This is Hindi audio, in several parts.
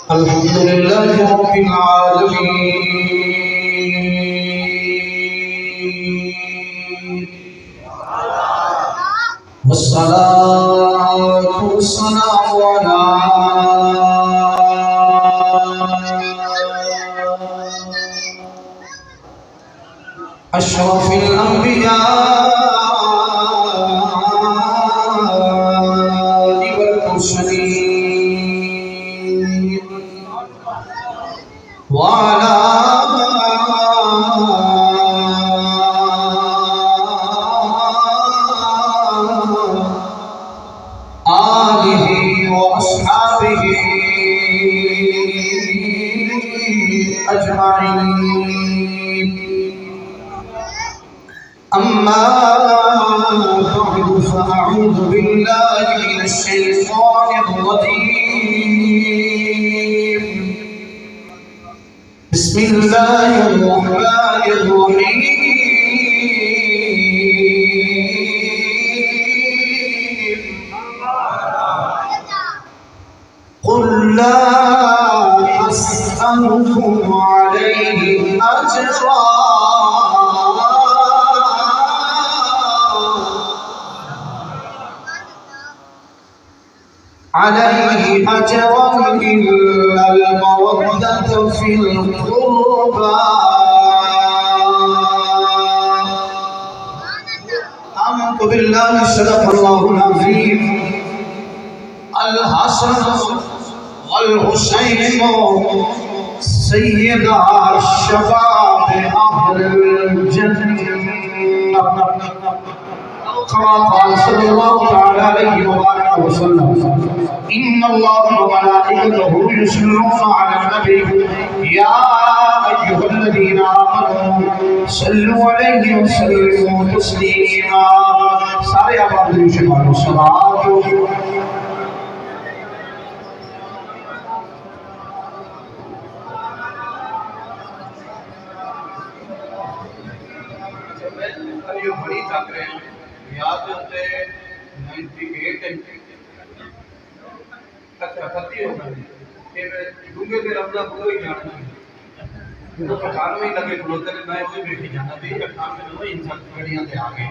अल्हम्दुलिल्लाहि रब्बिल आलमीन वस्सलातु वस्सलामु अला अशरफिल अंबिया वल मुरसलीन वाला आलिहि व अस्हाबिहि अजमाइन। अम्मा बअद फअऊज़ु बिल्लाहि मिनश शैतानिर रजीम। बिस्मिल्लाहिर रहमानिर रहीम। कुल ला अस्अलुकुम अलैहि अजरा अलैहि अजरन इल्लल मवद्दत फिल क़ुर्बा। आमन्तु बिल्लाहि सदक़ल्लाहुल अज़ीम। अल हसन वल हुसैन सय्यदा शबाब अहलिल जन्नह। कमा क़ाल सल्लल्लाहु तआला अलैहि वसल्लम इन्नल्लाह व मलाइकतहु युसल्लूना अलन नबी या अय्युहल्लज़ीना आमनू सल्लु अलैहि व सल्लिमू तस्लीमा। सारे आबाद से मानो सलात। ये बड़ी ताकत है याद होते 98 अच्छा 30 हो गए ये दूंगे के रमजा पूरा ही जाना तो 95 ही लगे खलोते ने मैं वही बैठी जाना थी 98 में वही इंसान गड़ियां से आ गए।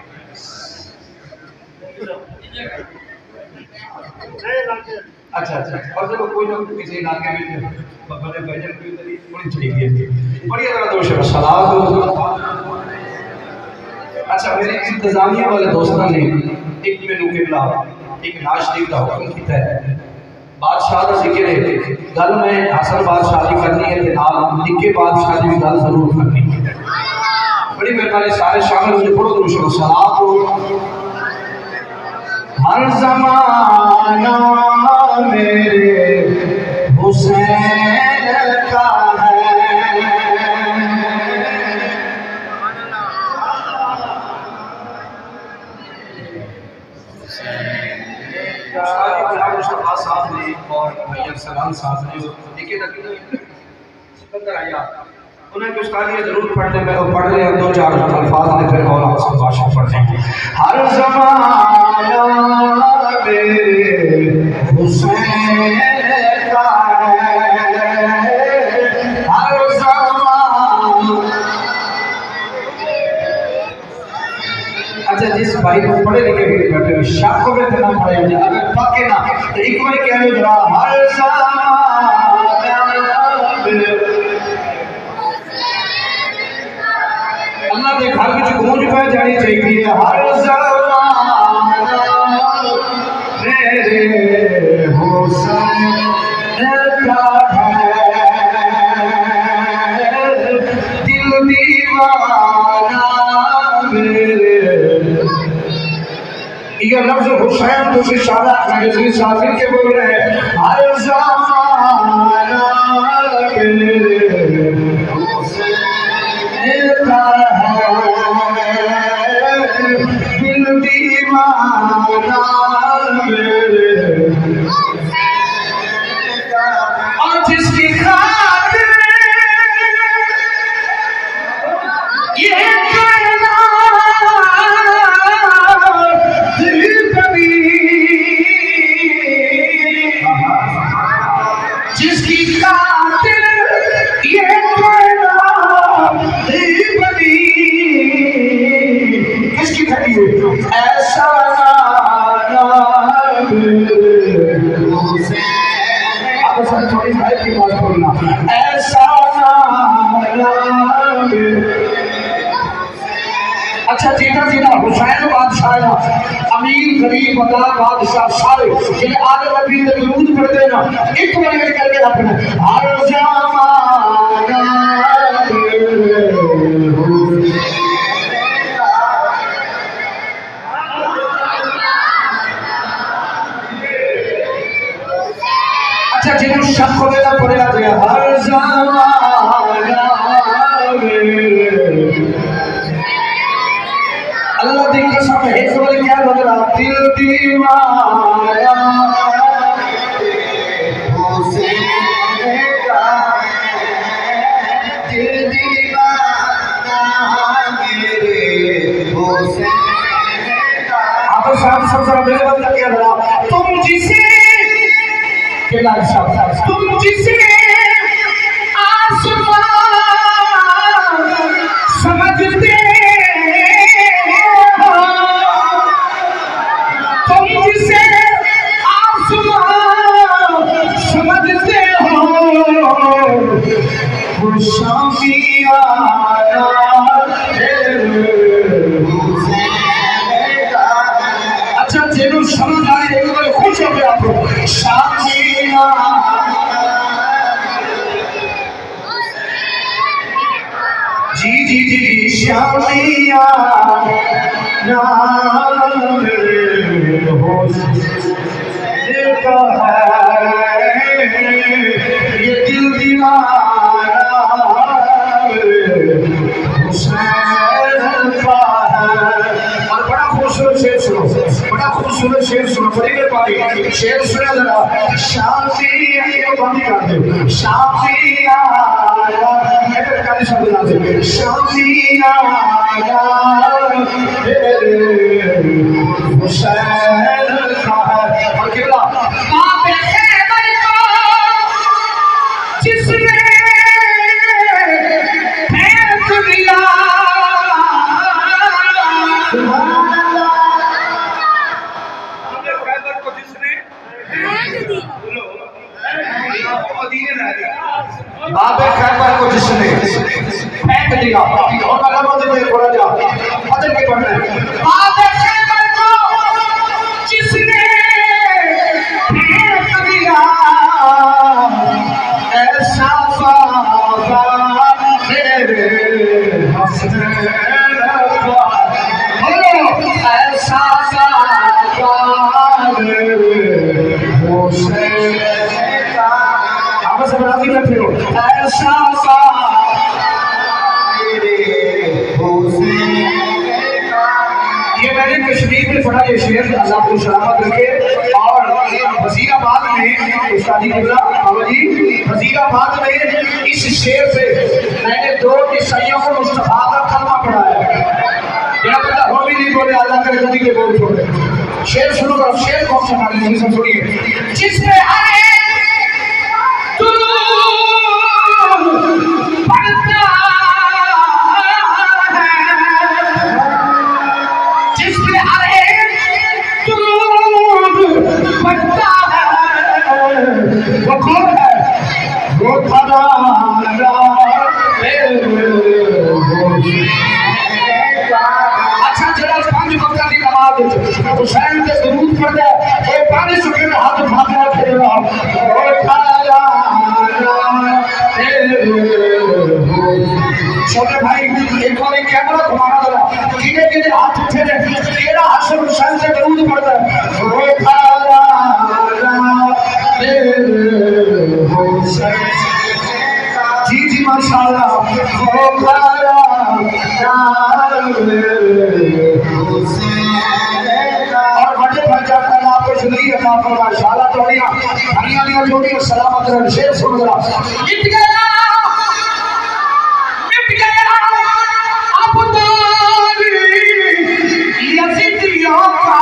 अच्छा अच्छा और जब कोई ना किसी इलाके में बड़े भजन की थोड़ी चली गई बड़ी तरह दोष सलात। अच्छा मेरे इंतजामिया वाले दोस्तों ने एक मेनू के खिलाफ एक नाश शरीफ का हुक्म किया है। बादशाह का जिक्र है गल में हसन बादशाह की करनी है ते नाल निके बादशाह की भी गल जरूर करनी है। बड़ी मेहरबानी सारे शामिल हो पढ़ो तो सलात हो। हर ज़माना मेरे हुसैन का है। साहब ने और भैया सलाम साहब ने लिखे तक सिकंदर आया उन्हें कुछ तालियां जरूर पढ़ने में पढ़ रहे हैं दो चार अल्फाज ने फिर और आपसे भाषण पढ़ने। हर ज़माना मेरे हुसैन का है। हर ज़माना अच्छा जिस भाई को पढ़े लिखे भी बैठे हो शक को भी ना पड़े अगर पक्के ना तो एक बार कह लो जरा हर अल्लाह के घर में गूंज पे जानी चाहिए। हर मेरे हुसैन का है दिल दीवाना मेरे। ये लफ्ज़ हुसैन तो इशारा है शादिर के बोल रहे हैं। हर ज़माना मेरे हुसैन का है दिल दीवाना मेरे और जिसकी खातिर ये कहना दिल कभी जिसकी खातिर ये कायनात बनी, किसकी खड़ी है? ऐसा अब सब थोड़ी भाई की बात बोलना। ऐसा अच्छा जीता जीता हुसैन बादशाह अमीर गरीब अल्लाह बादशाह सारे जिन्हें आदम नबी ने दुरूद पढ़ते ना एक मिनट करके रखना हर ज़माना अच्छा जिन्हें शक हो गया पढ़ा गया हर ज़माना अल्लाह की कसम है इस बार क्या लग रहा दिल दीवाना हुसैन का दिल दीवाना मेरे हुसैन का। आप साहब सबसे मेरे बंद क्या लगा तुम जिसे तुम जिसे आसमान समझते समझते हो वो शामियाना अच्छा जेनू समझ आए एक बार खुश हो गया आप शामियाना जी जी जी जी शामियाना का है ये दिल दीवाना हुसैन का है। और बड़ा खूबसूरत शेर सुनो, बड़ा खूबसूरत शेर सुनो, बड़ी देर पारी शेर सुना जरा शांति बंद कर दो शांति आया काली शब्द ना दे शांति आया हुसैन का है। और केवला जिसने फेंक दिया को जिसने बाबे खैबर को जिसने फेंक दिया और बोला जा बदल के पढ़ना बाबे खैबर को जिसने फेंक दिया ऐसा बाबा तेरे हसनैन का ऐसा बाबा हुसैन का आप सब राजी बैठे हो ऐसा ये मैंने कश्मीर में पढ़ा ये शेर अल्लाह को सलामत रखे। और वजीराबाद में उस्तादी किबला बाबा जी वजीराबाद में इस शेर पे मैंने 2 ईसाइयों को मुस्तफा का कलमा पढ़ाया। क्या पता हो भी नहीं बोले अल्लाह करे नबी के बोल छोड़े। शेर सुनो और शेर कौन सा गाने में सब सुनिए जिसमें आए पढ़ता है जिसमें आए पढ़ता है वो कौन है वो खदा अच्छा जरा 5 वक्त की नमाज हुसैन के दुरूद पढ़ दे कोई पानी सुखे में हाथ उठा के खेलेगा ओ खाया छोटे भाई एक बार कैमरा घुमाना जरा धीरे धीरे हाथ उठे दे तेरा हसन हुसैन से दुरूद पढ़ दे ओ खाया जी जी माशाल्लाह ओ खाया और बड़े भजा का आपको जिंदगी अता फरमाए शाला तोड़ियां हरियाणा जोड़ी सलामत रहे शेर सुन जरा मिट गया अब तो यजीदियों का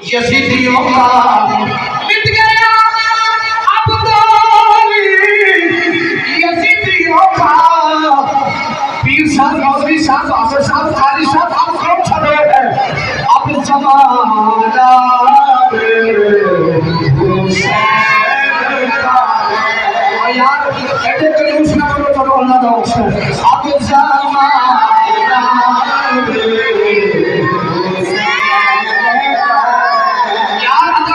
यजीदियों का मिट गया अब तो यजीदियों का। पीर साहब, मौलवी साहब, हाफिज साहब, काजी साहब, अब कौन छड़े हैं अब जमाना हुसैन का। यार ऐसे कलूस ना करो तो अल्लाह का हुक्म अब जमाना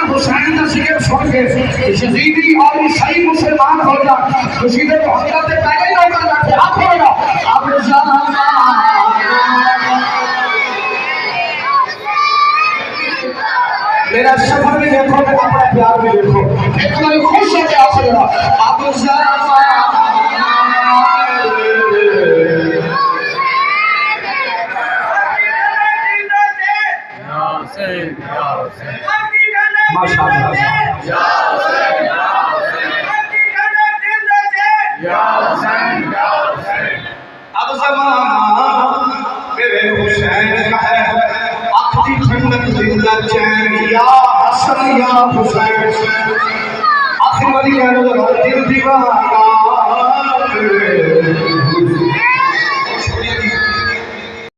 हुसैन का जिक्र सुन के यजीदी और ईसाई मुसलमान हो जा तो सीधे मोहब्बत से पहले ही होकर बैठे हाथ होगा अब जमाना। मेरा सफर भी देखो, मेरा अपना प्यार भी देखो, इतना खुश हो गया अब जमाना। अब ज़माना मेरे हुसैन का है, आखिरी ठंडक जिंदा चैन या हसन या हुसैन। आखिरी वाली कह लो दिल दीवाना